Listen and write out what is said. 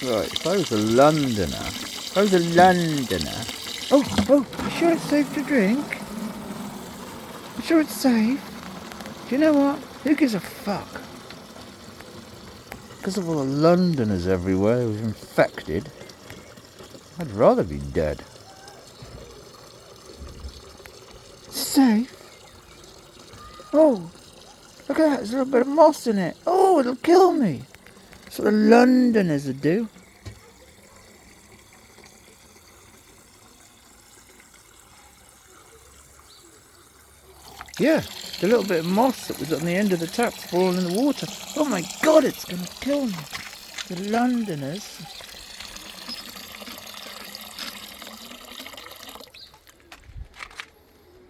Right, if I was a Londoner... Oh, you sure it's safe to drink? You sure it's safe? Do you know what? Who gives a fuck? Because of all the Londoners everywhere who's infected, I'd rather be dead. Safe? Oh, look at that, there's a little bit of moss in it. Oh, it'll kill me. That's what the Londoners would do. Yeah, the little bit of moss that was on the end of the tap's fallen in the water. Oh my God, it's going to kill me. The Londoners